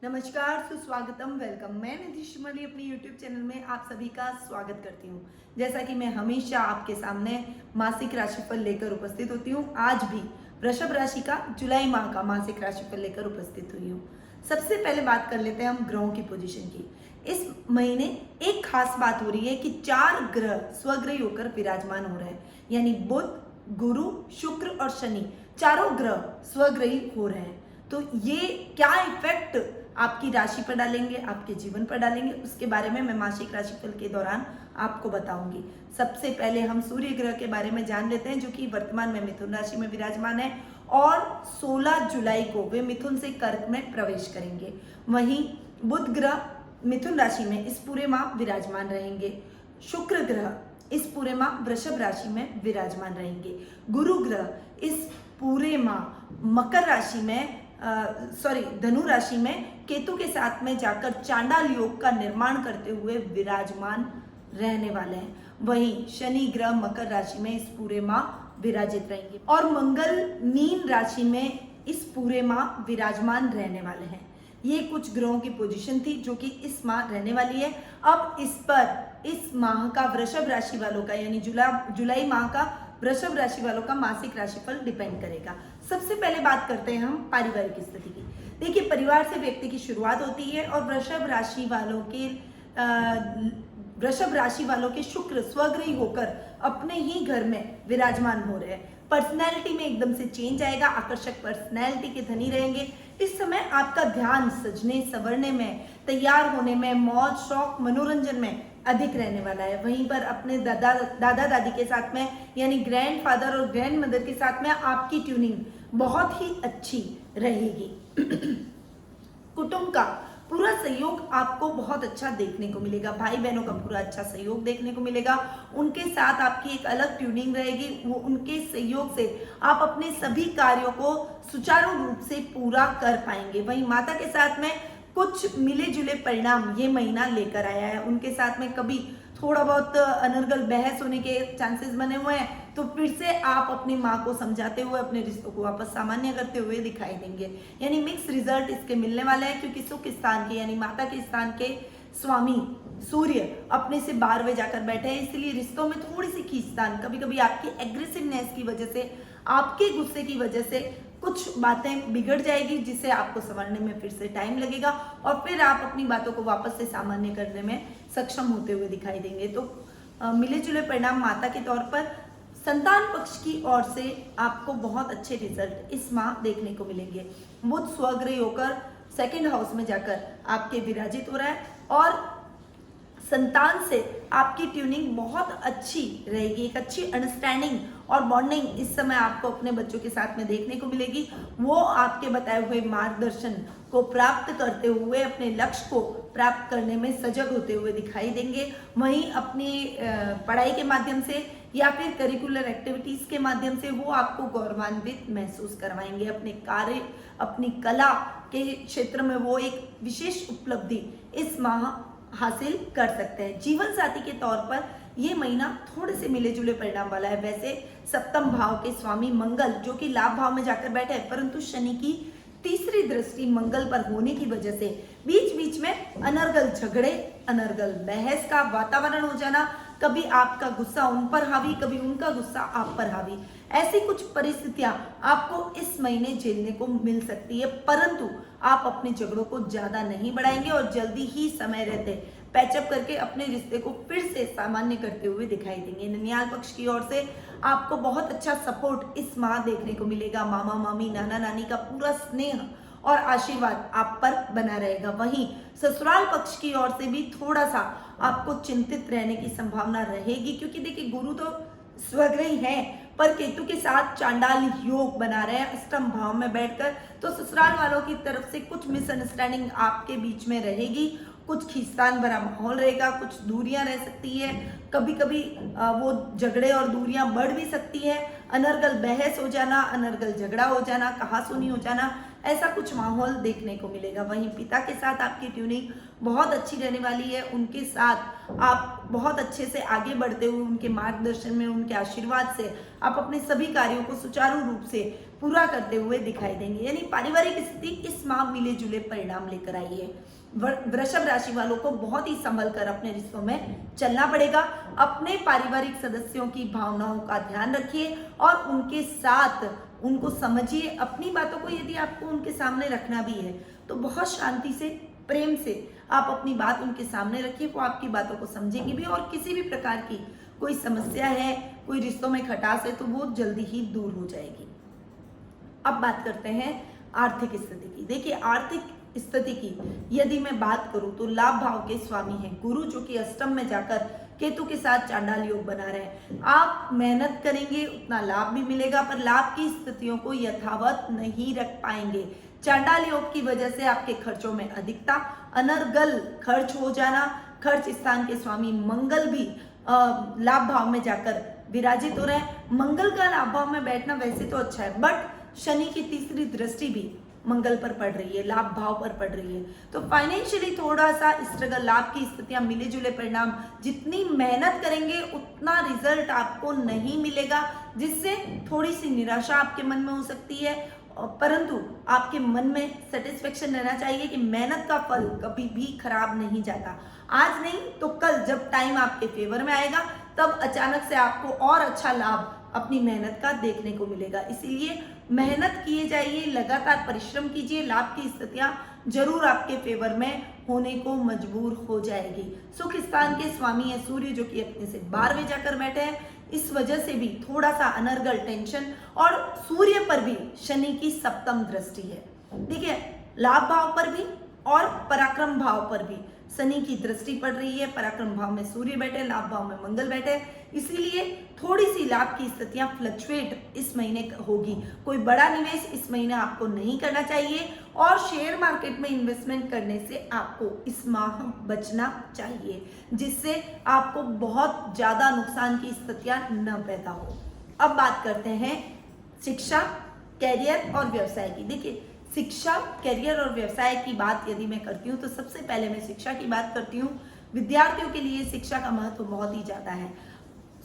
नमस्कार, सुस्वागतम, वेलकम। मैं निधि शिमली अपनी YouTube चैनल में आप सभी का स्वागत करती हूँ। जैसा कि मैं हमेशा आपके सामने मासिक राशिफल लेकर उपस्थित होती हूँ, आज भी वृषभ राशि का जुलाई माह का मासिक राशिफल लेकर उपस्थित हुई हूँ। सबसे पहले बात कर लेते हैं हम ग्रहों की पोजीशन की। इस महीने एक खास बात हो रही है कि 4 ग्रह स्वग्रही होकर विराजमान हो रहे हैं, यानी बुध, गुरु, शुक्र और शनि चारों ग्रह स्वग्रही हो रहे हैं। तो ये क्या इफेक्ट आपकी राशि पर डालेंगे, आपके जीवन पर डालेंगे, उसके बारे में मैं मासिक राशिफल के दौरान आपको बताऊंगी। सबसे पहले हम सूर्य ग्रह के बारे में जान लेते हैं, जो कि वर्तमान में मिथुन राशि में विराजमान है और 16 जुलाई को वे मिथुन से कर्क में प्रवेश करेंगे। वहीं बुध ग्रह मिथुन राशि में इस पूरे माह विराजमान रहेंगे। शुक्र ग्रह इस पूरे माह वृषभ राशि में विराजमान रहेंगे। गुरु ग्रह इस पूरे माह मकर राशि में धनु राशि में केतु के साथ में जाकर चांडाल योग का निर्माण करते हुए विराजमान रहने वाले हैं। वहीं शनि ग्रह मकर राशि में इस पूरे माह विराजित रहेंगे और मंगल मीन राशि में इस पूरे माह विराजमान रहने वाले हैं। ये कुछ ग्रहों की पोजीशन थी जो कि इस माह रहने वाली है। अब इस माह का वृषभ राशि वालों का यानी जुलाई माह का वृषभ राशि वालों का मासिक राशिफल डिपेंड करेगा। सबसे पहले बात करते हैं हम पारिवारिक स्थिति की। देखिए, परिवार से व्यक्ति की शुरुआत होती है और वृषभ राशि वालों के शुक्र स्वग्रही होकर अपने ही घर में विराजमान हो रहे हैं। पर्सनैलिटी में एकदम से चेंज आएगा, आकर्षक पर्सनैलिटी के धनी रहेंगे। इस समय आपका ध्यान सजने संवरने में, तैयार होने में, मौज शौक मनोरंजन में अधिक रहने वाला है। वहीं पर अपने दादा दादी के साथ में यानी ग्रैंड फादर और ग्रैंड मदर के साथ में आपकी ट्यूनिंग बहुत ही अच्छी रहेगी। कुटुंब का पूरा सहयोग आपको बहुत अच्छा देखने को मिलेगा। भाई बहनों का पूरा अच्छा सहयोग देखने को मिलेगा। उनके साथ आपकी एक अलग ट्यूनिंग रहेगी। वो उनके सहयोग से आप अपने सभी कार्यों को सुचारू रूप से पूरा कर पाएंगे। वहीं माता के साथ में कुछ मिले जुले परिणाम ये महीना लेकर आया है। उनके साथ में कभी थोड़ा बहुत अनर्गल बहस होने के चांसेस बने हुए हैं, तो फिर से आप अपनी माँ को समझाते हुए अपने रिश्तों को वापस सामान्य करते हुए दिखाई देंगे। यानी मिक्स रिजल्ट इसके मिलने वाले हैं, क्योंकि सुख स्थान के यानी माता के स्थान के स्वामी सूर्य अपने से 12वें जाकर बैठे हैं, इसलिए रिश्तों में थोड़ी सी खींचतान, कभी कभी आपकी एग्रेसिवनेस की वजह से, आपके गुस्से की वजह से कुछ बातें बिगड़ जाएगी, जिसे आपको संवरने में फिर से टाइम लगेगा और फिर आप अपनी बातों को वापस से सामान्य करने में सक्षम होते हुए दिखाई देंगे। तो मिले जुले परिणाम माता के तौर पर संतान पक्ष की ओर से आपको बहुत अच्छे रिजल्ट इस माह देखने को मिलेंगे। बुध स्वग्रही होकर सेकंड हाउस में जाकर आपके विराजित हो रहा है और संतान से आपकी ट्यूनिंग बहुत अच्छी रहेगी। एक अच्छी अंडरस्टैंडिंग और बॉन्डिंग इस समय आपको अपने बच्चों के साथ में देखने को मिलेगी। वो आपके बताए हुए मार्गदर्शन को प्राप्त करते हुए अपने लक्ष्य को प्राप्त करने में सजग होते हुए दिखाई देंगे। वहीं अपनी पढ़ाई के माध्यम से या फिर करिकुलर एक्टिविटीज के माध्यम से वो आपको गौरवान्वित महसूस करवाएंगे। अपने कार्य, अपनी कला के क्षेत्र में वो एक विशेष उपलब्धि इस माह हासिल कर सकते हैं। जीवन साथी के तौर पर ये महीना थोड़े से मिले जुले परिणाम वाला है। वैसे सप्तम भाव के स्वामी मंगल जो कि लाभ भाव में जाकर बैठे हैं, परंतु शनि की तीसरी दृष्टि मंगल पर होने की वजह से बीच बीच में अनर्गल झगड़े, अनर्गल बहस का वातावरण हो जाना, कभी आपका गुस्सा उन पर हावी, कभी उनका गुस्सा आप पर हावी, ऐसी कुछ परिस्थितियां आपको इस महीने झेलने को मिल सकती है। परंतु आप अपने झगड़ों को ज्यादा नहीं बढ़ाएंगे और जल्दी ही समय रहते पैचअप करके अपने रिश्ते को फिर से सामान्य करते हुए दिखाई देंगे। ननियाल पक्ष की ओर से आपको बहुत अच्छा सपोर्ट इस माह देखने को मिलेगा। मामा मामी, नाना नानी का पूरा स्नेह और आशीर्वाद आप पर बना रहेगा। वहीं ससुराल पक्ष की ओर से भी थोड़ा सा आपको चिंतित रहने की संभावना रहेगी, क्योंकि देखिए गुरु तो स्वग्रही है पर केतु के साथ चांडाल योग बना रहे हैं अष्टम भाव में बैठकर। तो ससुराल वालों की तरफ से कुछ मिसअंडरस्टैंडिंग आपके बीच में रहेगी, कुछ खींचतान भरा माहौल रहेगा, कुछ दूरियां रह सकती है, कभी कभी वो झगड़े और दूरियां बढ़ भी सकती है। अनर्गल बहस हो जाना, अनर्गल झगड़ा हो जाना, कहासुनी हो जाना, ऐसा कुछ माहौल देखने को मिलेगा। वहीं पिता के साथ आपकी ट्यूनिंग बहुत अच्छी रहने वाली है। उनके साथ आप बहुत अच्छे से आगे बढ़ते हुए उनके मार्गदर्शन में, उनके आशीर्वाद से आप अपने सभी कार्यों को सुचारू रूप से पूरा करते हुए दिखाई देंगे। यानी पारिवारिक स्थिति इस माह मिले जुले परिणाम लेकर आई है। वृषभ राशि वालों को बहुत ही संभल कर अपने रिश्तों में चलना पड़ेगा। अपने पारिवारिक सदस्यों की भावनाओं का ध्यान रखिए और उनके साथ उनको समझिए। अपनी बातों को यदि आपको उनके सामने रखना भी है तो बहुत शांति से, प्रेम से आप अपनी बात उनके सामने रखिए। वो आपकी बातों को समझेंगे भी और किसी भी प्रकार की कोई समस्या है, कोई रिश्तों में खटास है तो वो जल्दी ही दूर हो जाएगी। अब बात करते हैं आर्थिक स्थिति की। देखिए, आर्थिक स्थिति की यदि मैं बात करूं तो लाभ भाव के स्वामी हैं गुरु, जो कि अष्टम में जाकर केतु के साथ चांडाल योग बना रहे हैं। आप मेहनत करेंगे उतना लाभ भी मिलेगा, पर लाभ की स्थितियों को यथावत नहीं रख पाएंगे। चांडाल योग की वजह से आपके खर्चों में अधिकता, अनर्गल खर्च हो जाना। खर्च स्थान के स्वामी मंगल भी लाभ भाव में जाकर विराजित हो रहे हैं। मंगल का लाभ भाव में बैठना वैसे तो अच्छा है, बट शनि की तीसरी दृष्टि भी मंगल पर पड़ रही है, लाभ भाव पर पड़ रही है। तो फाइनेंशियली थोड़ा सा स्ट्रगल, लाभ की स्थितियां, मिले जुले परिणाम, जितनी मेहनत करेंगे उतना रिजल्ट आपको नहीं मिलेगा, जिससे थोड़ी सी निराशा आपके मन में हो सकती है। परंतु आपके मन में सेटिस्फेक्शन रहना चाहिए कि मेहनत का फल कभी भी खराब नहीं जाता। आज नहीं तो कल जब टाइम आपके फेवर में आएगा तब अचानक से आपको और अच्छा लाभ अपनी मेहनत का देखने को मिलेगा। इसीलिए मेहनत किए जाइए, लगातार परिश्रम कीजिए, लाभ की स्थितियां जरूर आपके फेवर में होने को मजबूर हो जाएगी। सुख स्थान के स्वामी है सूर्य, जो कि अपने से 12वें जाकर बैठे हैं। इस वजह से भी थोड़ा सा अनर्गल टेंशन, और सूर्य पर भी शनि की सप्तम दृष्टि है। देखिए, लाभ भाव पर भी और पराक्रम भाव पर भी शनि की दृष्टि पड़ रही है। पराक्रम भाव में सूर्य बैठे, लाभ भाव में मंगल बैठे, इसीलिए थोड़ी सी लाभ की स्थितियां फ्लक्चुएट इस महीने होगी। कोई बड़ा निवेश इस महीने आपको नहीं करना चाहिए और शेयर मार्केट में इन्वेस्टमेंट करने से आपको इस माह बचना चाहिए, जिससे आपको बहुत ज्यादा नुकसान की स्थितियां न पैदा हो। अब बात करते हैं शिक्षा, कैरियर और व्यवसाय की। देखिए, शिक्षा, कैरियर और व्यवसाय की बात यदि मैं करती हूँ तो सबसे पहले मैं शिक्षा की बात करती हूँ। विद्यार्थियों के लिए शिक्षा का महत्व बहुत ही ज्यादा है।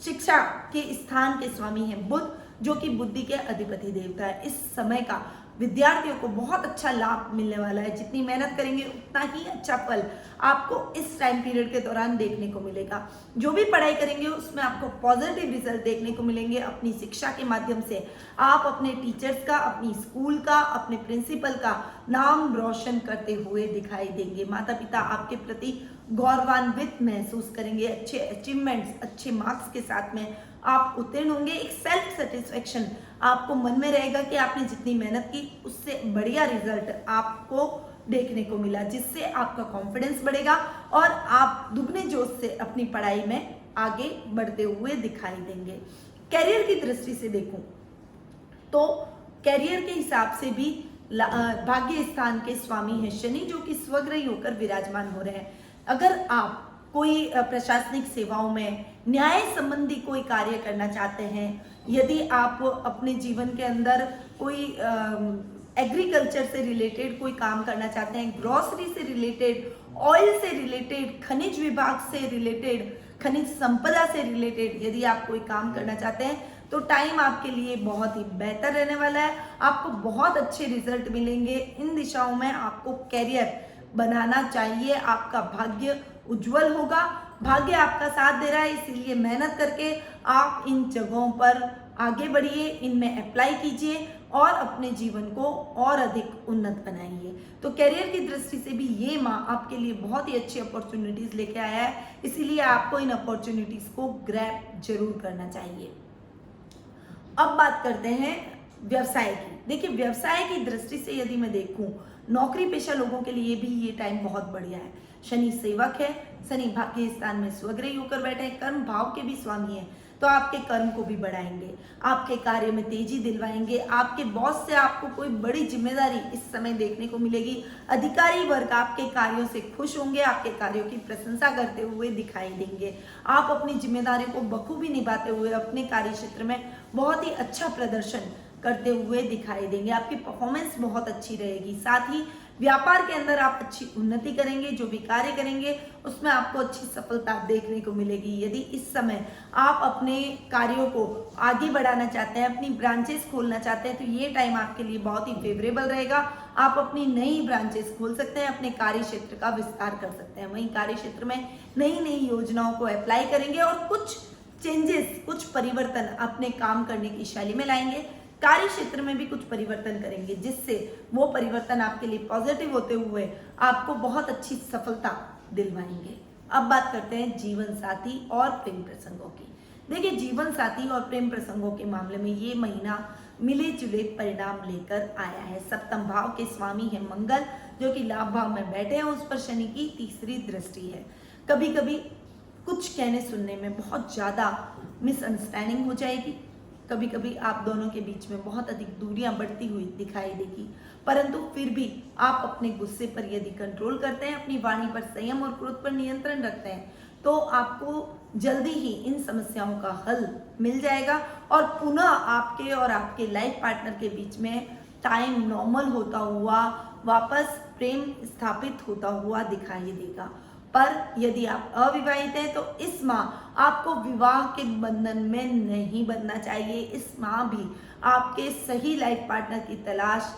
शिक्षा के स्थान के स्वामी हैं बुध, जो कि बुद्धि के अधिपति देवता है। इस समय का विद्यार्थियों को बहुत अच्छा लाभ मिलने वाला है। जितनी मेहनत करेंगे उतना ही अच्छा फल आपको इस टाइम पीरियड के दौरान देखने को मिलेगा। जो भी पढ़ाई करेंगे उसमें आपको पॉजिटिव रिजल्ट देखने को मिलेंगे। अपनी शिक्षा के माध्यम से आप अपने टीचर्स का, अपनी स्कूल का, अपने प्रिंसिपल का नाम रोशन करते हुए दिखाई देंगे। माता पिता आपके प्रति गौरवान्वित महसूस करेंगे। अच्छे अचीवमेंट्स, अच्छे मार्क्स के साथ में आप उत्तीर्ण होंगे। एक सेल्फ सेटिस्फेक्शन आपको मन में रहेगा कि आपने जितनी मेहनत की उससे बढ़िया रिजल्ट आपको देखने को मिला, जिससे आपका कॉन्फिडेंस बढ़ेगा और आप दुगने जोश से अपनी पढ़ाई में आगे बढ़ते हुए दिखाई देंगे। कैरियर की दृष्टि से देखूं तो कैरियर के हिसाब से भी भाग्य स्थान के स्वामी है शनि, जो कि स्वग्रही होकर विराजमान हो रहे हैं। अगर आप कोई प्रशासनिक सेवाओं में न्याय संबंधी कोई कार्य करना चाहते हैं, यदि आप अपने जीवन के अंदर कोई एग्रीकल्चर से रिलेटेड कोई काम करना चाहते हैं, ग्रोसरी से रिलेटेड, ऑयल से रिलेटेड, खनिज विभाग से रिलेटेड, खनिज संपदा से रिलेटेड यदि आप कोई काम करना चाहते हैं तो टाइम आपके लिए बहुत ही बेहतर रहने वाला है। आपको बहुत अच्छे रिजल्ट मिलेंगे। इन दिशाओं में आपको कैरियर बनाना चाहिए। आपका भाग्य उज्जवल होगा। भाग्य आपका साथ दे रहा है, इसीलिए मेहनत करके आप इन जगहों पर आगे बढ़िए, इनमें अप्लाई कीजिए और अपने जीवन को और अधिक उन्नत बनाइए। तो करियर की दृष्टि से भी ये माह आपके लिए बहुत ही अच्छी अपॉर्चुनिटीज लेके आया है, इसीलिए आपको इन अपॉर्चुनिटीज को ग्रैब जरूर करना चाहिए। अब बात करते हैं व्यवसाय की। देखिए, व्यवसाय की दृष्टि से यदि मैं देखूं, नौकरी पेशा लोगों के लिए भी ये टाइम बहुत बढ़िया है। शनि सेवक है, शनि भाग्य स्थान में स्वग्रही होकर बैठे हैं, कर्म भाव के भी स्वामी हैं, तो आपके कर्म को भी बढ़ाएंगे, आपके कार्य में तेजी दिलवाएंगे। आपके बॉस से आपको कोई बड़ी जिम्मेदारी इस समय देखने को मिलेगी। अधिकारी वर्ग आपके कार्यों से खुश होंगे, आपके कार्यों की प्रशंसा करते हुए दिखाई देंगे। आप अपनी जिम्मेदारी को बखूबी निभाते हुए अपने कार्य क्षेत्र में बहुत ही अच्छा प्रदर्शन करते हुए दिखाई देंगे। आपकी परफॉर्मेंस बहुत अच्छी रहेगी। साथ ही व्यापार के अंदर आप अच्छी उन्नति करेंगे। जो भी कार्य करेंगे उसमें आपको अच्छी सफलता देखने को मिलेगी। यदि इस समय आप अपने कार्यों को आगे बढ़ाना चाहते हैं, अपनी ब्रांचेस खोलना चाहते हैं, तो ये टाइम आपके लिए बहुत ही फेवरेबल रहेगा। आप अपनी नई ब्रांचेस खोल सकते हैं, अपने कार्य क्षेत्र का विस्तार कर सकते हैं। वहीं कार्य क्षेत्र में नई नई योजनाओं को अप्लाई करेंगे और कुछ चेंजेस, कुछ परिवर्तन अपने काम करने की शैली में लाएंगे। कार्य क्षेत्र में भी कुछ परिवर्तन करेंगे, जिससे वो परिवर्तन आपके लिए पॉजिटिव होते हुए आपको बहुत अच्छी सफलता दिलवाएंगे। अब बात करते हैं जीवन साथी और प्रेम प्रसंगों की। देखिए, जीवन साथी और प्रेम प्रसंगों के मामले में ये महीना मिले जुले परिणाम लेकर आया है। सप्तम भाव के स्वामी है मंगल, जो कि लाभ भाव में बैठे हैं। उस पर शनि की तीसरी दृष्टि है। कभी कभी कुछ कहने सुनने में बहुत ज्यादा मिसअंडरस्टैंडिंग हो जाएगी। कभी कभी आप दोनों के बीच में बहुत अधिक दूरियां बढ़ती हुई दिखाई देगी, परंतु फिर भी आप अपने गुस्से पर यदि कंट्रोल करते हैं, अपनी वाणी पर संयम और क्रोध पर नियंत्रण रखते हैं, तो आपको जल्दी ही इन समस्याओं का हल मिल जाएगा और पुनः आपके और आपके लाइफ पार्टनर के बीच में टाइम नॉर्मल होता हुआ, वापस प्रेम स्थापित होता हुआ दिखाई देगा। पर यदि आप अविवाहित हैं तो इस माह आपको विवाह के बंधन में नहीं बंधना चाहिए। इस माह भी आपके सही लाइफ पार्टनर की तलाश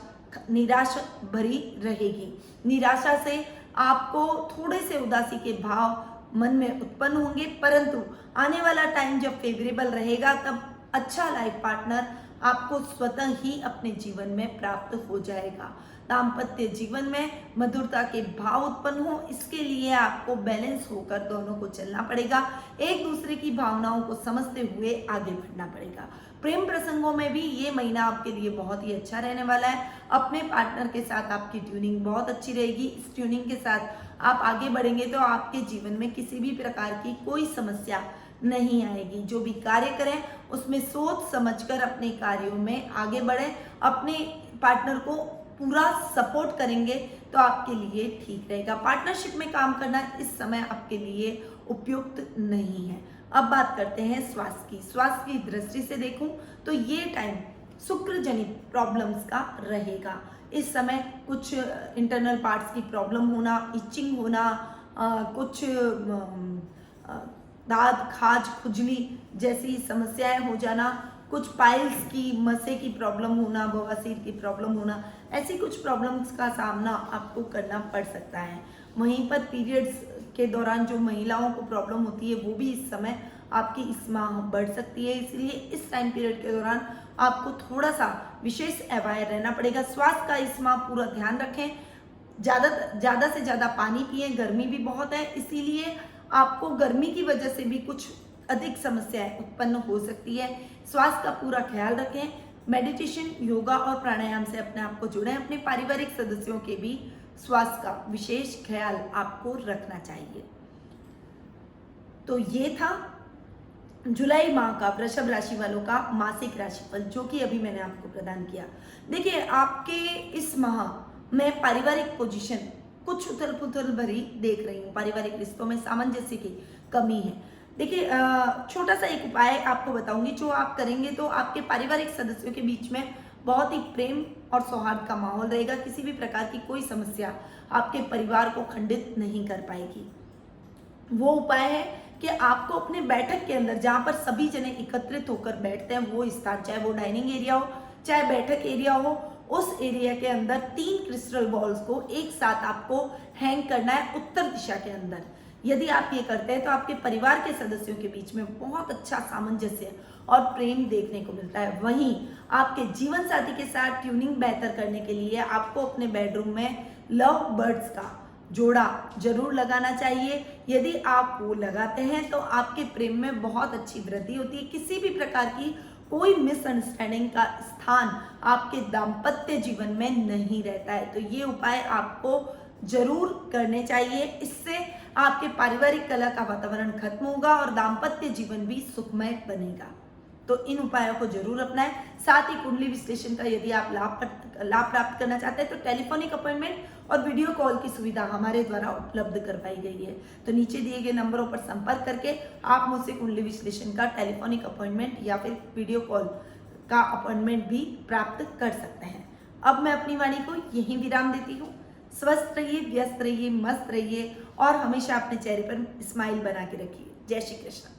निराशा भरी रहेगी। निराशा से आपको थोड़े से उदासी के भाव मन में उत्पन्न होंगे, परंतु आने वाला टाइम जब फेवरेबल रहेगा तब अच्छा लाइफ पार्टनर आपको स्वतः ही अपने जीवन में प्राप्त हो जाएगा। दाम्पत्य जीवन में मधुरता के भाव उत्पन्न हो, इसके लिए आपको बैलेंस होकर दोनों को चलना पड़ेगा। एक दूसरे की भावनाओं को समझते हुए आगे बढ़ना पड़ेगा। प्रेम प्रसंगों में भी ये महीना आपके लिए बहुत ही अच्छा रहने वाला है। अपने पार्टनर के साथ आपकी ट्यूनिंग बहुत अच्छी रहेगी। इस ट्यूनिंग के साथ आप आगे बढ़ेंगे तो आपके जीवन में किसी भी प्रकार की कोई समस्या नहीं आएगी। जो भी कार्य करें उसमें सोच समझकर अपने कार्यों में आगे बढ़ें। अपने पार्टनर को पूरा सपोर्ट करेंगे तो आपके लिए ठीक रहेगा। पार्टनरशिप में काम करना इस समय आपके लिए उपयुक्त नहीं है। अब बात करते हैं स्वास्थ्य की। स्वास्थ्य की दृष्टि से देखूं तो ये टाइम शुक्र जनित प्रॉब्लम्स का रहेगा। इस समय कुछ इंटरनल पार्ट्स की प्रॉब्लम होना, इचिंग होना, कुछ दाद, खाज, खुजली जैसी समस्याएं हो जाना, कुछ पाइल्स की, मसे की प्रॉब्लम होना, बवासीर की प्रॉब्लम होना, ऐसी कुछ प्रॉब्लम्स का सामना आपको करना पड़ सकता है। वहीं पर पीरियड्स के दौरान जो महिलाओं को प्रॉब्लम होती है वो भी इस समय आपकी इस माह बढ़ सकती है। इसलिए इस टाइम पीरियड के दौरान आपको थोड़ा सा विशेष अवेयर रहना पड़ेगा। स्वास्थ्य का इस माह पूरा ध्यान रखें। ज़्यादा से ज़्यादा पानी पिए। गर्मी भी बहुत है, इसीलिए आपको गर्मी की वजह से भी कुछ अधिक समस्याएं उत्पन्न हो सकती है। स्वास्थ्य का पूरा ख्याल रखें। मेडिटेशन, योगा और प्राणायाम से अपने आप को जुड़ें। अपने पारिवारिक सदस्यों के भी स्वास्थ्य का विशेष ख्याल आपको रखना चाहिए। तो ये था जुलाई माह का वृषभ राशि वालों का मासिक राशिफल, जो कि अभी मैंने आपको प्रदान किया। देखिए, आपके इस माह में पारिवारिक पोजीशन कुछ उथल पुथल भरी देख रही हूँ। पारिवारिक रिश्तों में सामंजस्य की कमी है। देखिए, छोटा सा एक उपाय आपको बताऊंगी, जो आप करेंगे तो आपके पारिवारिक सदस्यों के बीच में बहुत ही प्रेम और सौहार्द का माहौल रहेगा। किसी भी प्रकार की कोई समस्या आपके परिवार को खंडित नहीं कर पाएगी। वो उपाय है कि आपको अपने बैठक के अंदर, जहाँ पर सभी जने एकत्रित होकर बैठते हैं, वो स्थान, चाहे वो डाइनिंग एरिया हो चाहे बैठक एरिया हो, उस एरिया के अंदर 3 क्रिस्टल बॉल्स को एक साथ आपको हैंग करना है उत्तर दिशा के अंदर। यदि आप ये करते हैं तो आपके परिवार के सदस्यों के बीच में बहुत अच्छा सामंजस्य और प्रेम देखने को मिलता है। वहीं आपके जीवन साथी के साथ ट्यूनिंग बेहतर करने के लिए आपको अपने बेडरूम में लव बर्ड्स का जोड़ा जरूर लगाना चाहिए। यदि आप वो लगाते हैं तो आपके प्रेम में बहुत अच्छी वृद्धि होती है। किसी भी प्रकार की कोई मिसअंडरस्टैंडिंग का स्थान आपके दाम्पत्य जीवन में नहीं रहता है। तो ये उपाय आपको जरूर करने चाहिए। इससे आपके पारिवारिक कलह का वातावरण खत्म होगा और दाम्पत्य जीवन भी सुखमय बनेगा। तो इन उपायों को जरूर अपनाएं। साथ ही कुंडली विश्लेषण का यदि आप लाभ प्राप्त करना चाहते हैं तो टेलीफोनिक अपॉइंटमेंट और वीडियो कॉल की सुविधा हमारे द्वारा उपलब्ध करवाई गई है। तो नीचे दिए गए नंबरों पर संपर्क करके आप मुझसे कुंडली विश्लेषण का टेलीफोनिक अपॉइंटमेंट या फिर वीडियो कॉल का अपॉइंटमेंट भी प्राप्त कर सकते हैं। अब मैं अपनी वाणी को यहीं विराम देती हूँ। स्वस्थ रहिए, व्यस्त रहिए, मस्त रहिए और हमेशा अपने चेहरे पर स्माइल बना के रखिए। जय श्री कृष्ण।